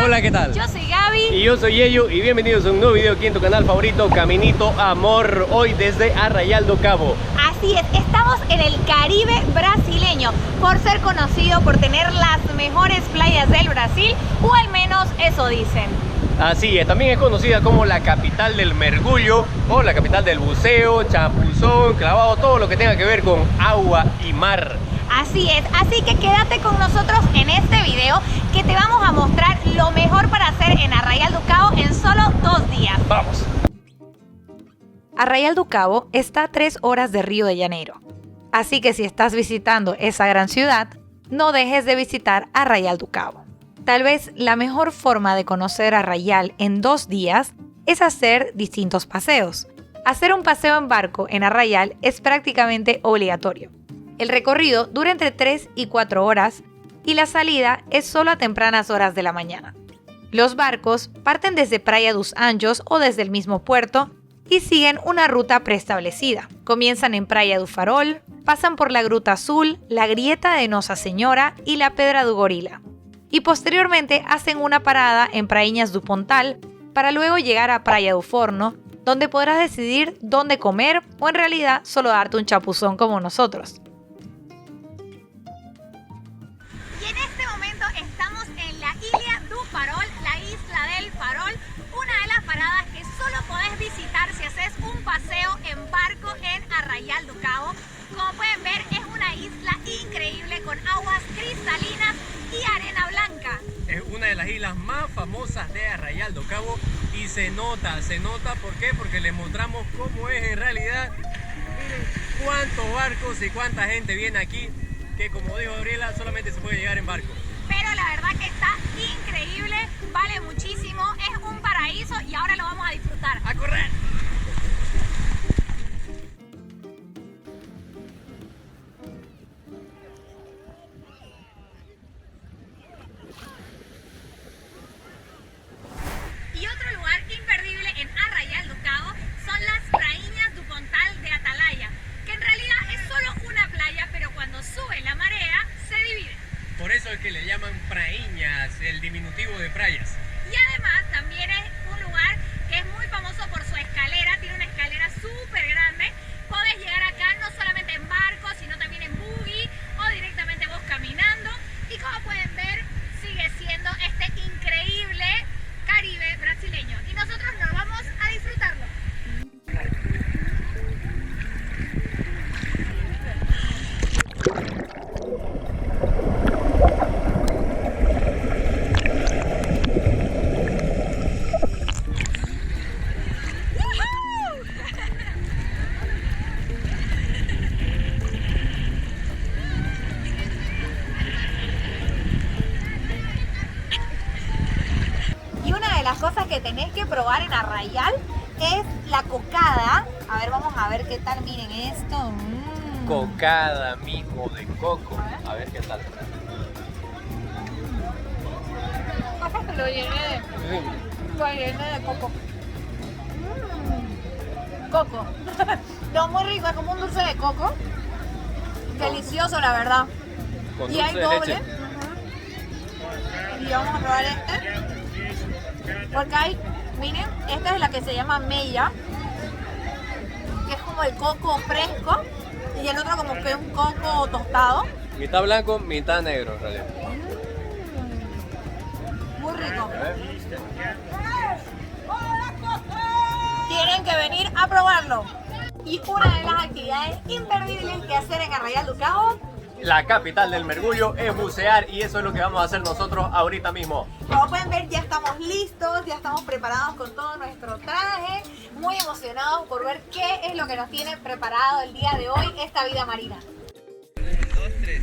Hola, ¿qué tal? Yo soy Gaby. Y yo soy Yeyo y bienvenidos a un nuevo video aquí en tu canal favorito, Caminito Amor, hoy desde Arrayal do Cabo. Así es, estamos en el Caribe brasileño, por ser conocido por tener las mejores playas del Brasil, o al menos eso dicen. Así es, también es conocida como la capital del mergullo o la capital del buceo, chapuzón, clavado, todo lo que tenga que ver con agua y mar. Así es, así que quédate con nosotros en este video que te vamos a mostrar lo mejor para hacer en Arrayal do Cabo en solo 2 días. ¡Vamos! Arrayal do Cabo está a 3 horas de Río de Janeiro, así que si estás visitando esa gran ciudad, no dejes de visitar Arrayal do Cabo. Tal vez la mejor forma de conocer Arrayal en 2 días es hacer distintos paseos. Hacer un paseo en barco en Arrayal es prácticamente obligatorio. El recorrido dura entre 3 y 4 horas y la salida es solo a tempranas horas de la mañana. Los barcos parten desde Praia dos Anjos o desde el mismo puerto y siguen una ruta preestablecida. Comienzan en Praia do Farol, pasan por la Gruta Azul, la Grieta de Nossa Señora y la Pedra do Gorila. Y posteriormente hacen una parada en Prainhas do Pontal para luego llegar a Praia do Forno, donde podrás decidir dónde comer o en realidad solo darte un chapuzón como nosotros. Y en este momento estamos en la Ilha do Farol, la Isla del Farol, una de las paradas que solo podés visitar si haces un paseo en barco en Arrayal do Cabo. Como pueden ver, es una isla increíble con aguas cristalinas y arena blanca. Es una de las islas más famosas de Arrayal do Cabo y se nota, ¿por qué? Porque les mostramos cómo es en realidad. Miren cuántos barcos y cuánta gente viene aquí, que como dijo Gabriela, solamente se puede llegar en barco. Pero la verdad que está increíble, vale muchísimo, es un paraíso y ahora lo vamos a disfrutar. ¡A correr! Y otro lugar imperdible en Arrayal do Cabo son las Prainhas do Pontal de Atalaya, que en realidad es solo una playa, pero cuando sube la marea se divide. Por eso es que le llaman prainhas, el diminutivo de playas. Y además también es un lugar que es muy famoso por su escalera, tiene una escalera súper grande. Podés llegar acá no solamente en barco, sino también en buggy o directamente vos caminando. Y como pueden ver, sigue siendo este increíble Caribe brasileño. Y nosotros nos vamos a disfrutarlo. Y una de las cosas que tenés que probar en Arrayal es la cocada. A ver, vamos a ver qué tal, miren esto. Cocada mismo de coco. A ver qué tal. Lo llené de coco. Coco. No, muy rico, es como un dulce de coco. Delicioso, la verdad. Con Y hay dulce de doble. leche. Y vamos a probar este. Porque hay, miren, esta es la que se llama mella, que es como el coco fresco, y el otro como que es un coco tostado. Mitad blanco, mitad negro en realidad. Muy rico. A ver. Tienen que venir a probarlo. Y una de las actividades imperdibles que hacer en Arrayal do Cabo, La capital del mergullo, es bucear y eso es lo que vamos a hacer nosotros ahorita mismo. como pueden ver, ya estamos listos, ya estamos preparados con todo nuestro traje, muy emocionados por ver qué es lo que nos tiene preparado el día de hoy esta vida marina. 1, 2, 3.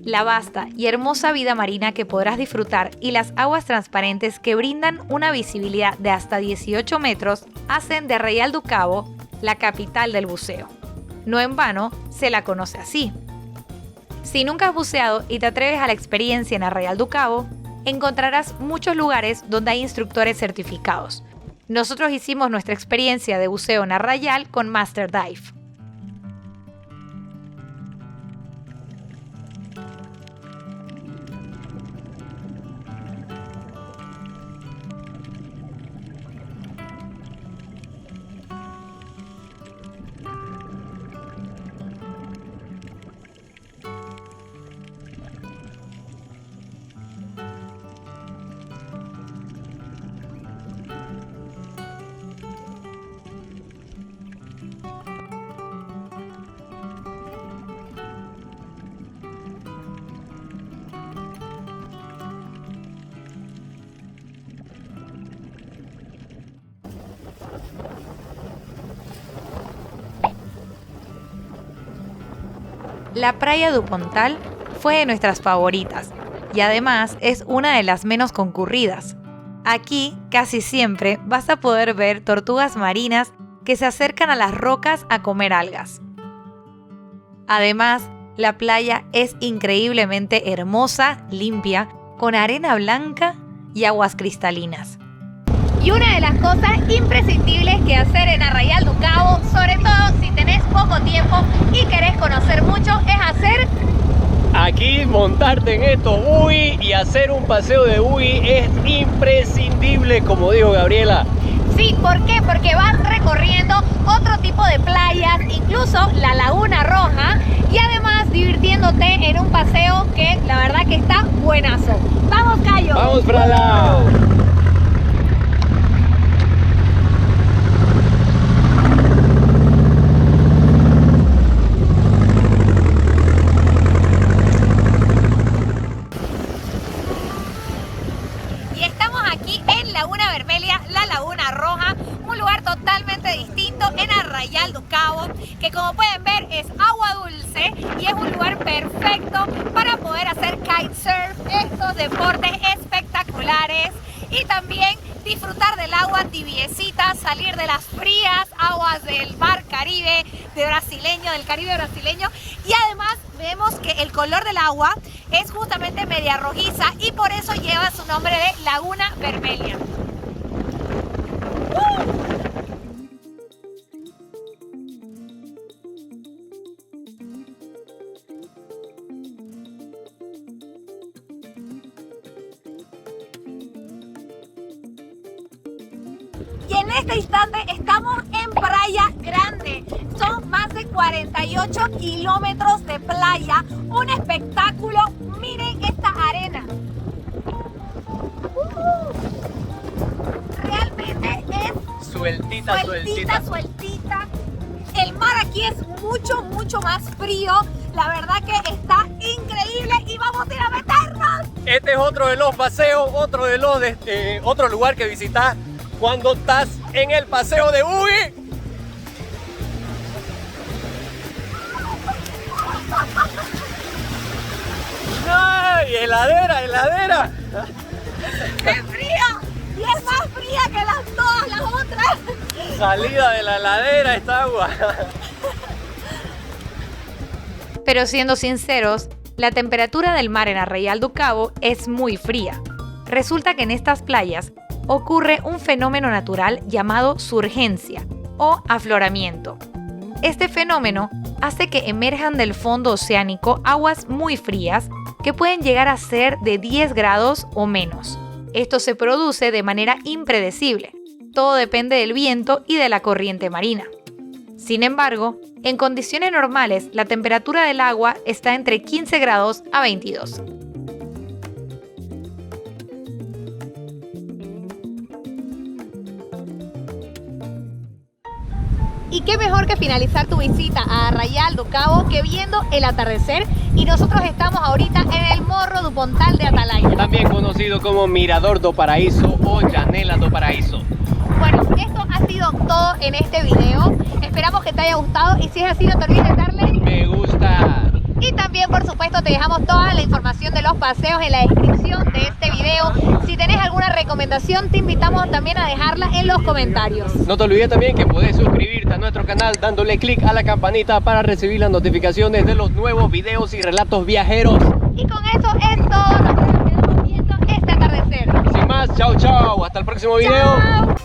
La vasta y hermosa vida marina que podrás disfrutar y las aguas transparentes que brindan una visibilidad de hasta 18 metros hacen de Arrayal do Cabo la capital del buceo. No en vano se la conoce así. Si nunca has buceado y te atreves a la experiencia en Arrayal do Cabo, encontrarás muchos lugares donde hay instructores certificados. Nosotros hicimos nuestra experiencia de buceo en Arrayal con Master Dive. La playa du Pontal fue de nuestras favoritas y además es una de las menos concurridas. Aquí casi siempre vas a poder ver tortugas marinas que se acercan a las rocas a comer algas. Además, la playa es increíblemente hermosa, limpia, con arena blanca y aguas cristalinas. Y una de las cosas imprescindibles que hacer en Arrayal do Cabo, sobre todo si tenés poco tiempo y querés conocer mucho, es hacer... Aquí montarte en estos buggy y hacer un paseo de buggy es imprescindible, como dijo Gabriela. Sí, ¿por qué? Porque vas recorriendo otro tipo de playas, incluso la Laguna Roja, y además divirtiéndote en un paseo que la verdad que está buenazo. ¡Vamos, Cayo! ¡Vamos para el lado! Y estamos aquí en Laguna Vermelha, la Laguna Roja, un lugar totalmente distinto en Arrayal do Cabo, que como pueden ver es agua dulce y es un lugar perfecto para poder hacer kitesurf, estos deportes espectaculares, y también disfrutar del agua tibiecita, salir de las frías aguas del mar Caribe del Caribe brasileño, y además vemos que el color del agua es justamente media rojiza y por eso lleva su nombre de Laguna Vermelha. Y en este instante estamos en Playa Grande. Son más de 48 kilómetros de playa. Un espectáculo. Miren esta arena. Realmente es sueltita. El mar aquí es mucho más frío. La verdad que está increíble y vamos a ir a meternos. Este es otro de los paseos, otro lugar que visitar cuando estás en el paseo de buggy. ¡Ay, heladera! ¡Qué fría! Y es más fría que todas las otras. Salida de la heladera esta agua. Pero siendo sinceros, la temperatura del mar en Arrayal do Cabo es muy fría. Resulta que en estas playas ocurre un fenómeno natural llamado surgencia o afloramiento. Este fenómeno hace que emerjan del fondo oceánico aguas muy frías que pueden llegar a ser de 10 grados o menos. Esto se produce de manera impredecible. Todo depende del viento y de la corriente marina. Sin embargo, en condiciones normales, la temperatura del agua está entre 15 grados a 22. Y qué mejor que finalizar tu visita a Arrayal do Cabo que viendo el atardecer, y nosotros estamos ahorita en el Morro do Pontal de Atalaya. También conocido como Mirador do Paraíso o Janela do Paraíso. Bueno, esto ha sido todo en este video. Esperamos que te haya gustado y si es así no te olvides de darle me gusta. Y también por supuesto te dejamos toda la información de los paseos en la descripción de este video. Si tenés alguna recomendación te invitamos también a dejarla en los comentarios. No te olvides también que podés suscribirte a nuestro canal dándole clic a la campanita para recibir las notificaciones de los nuevos videos y relatos viajeros. Y con eso es todo. Nos quedamos viendo este atardecer. Sin más, chao, hasta el próximo video. Chao.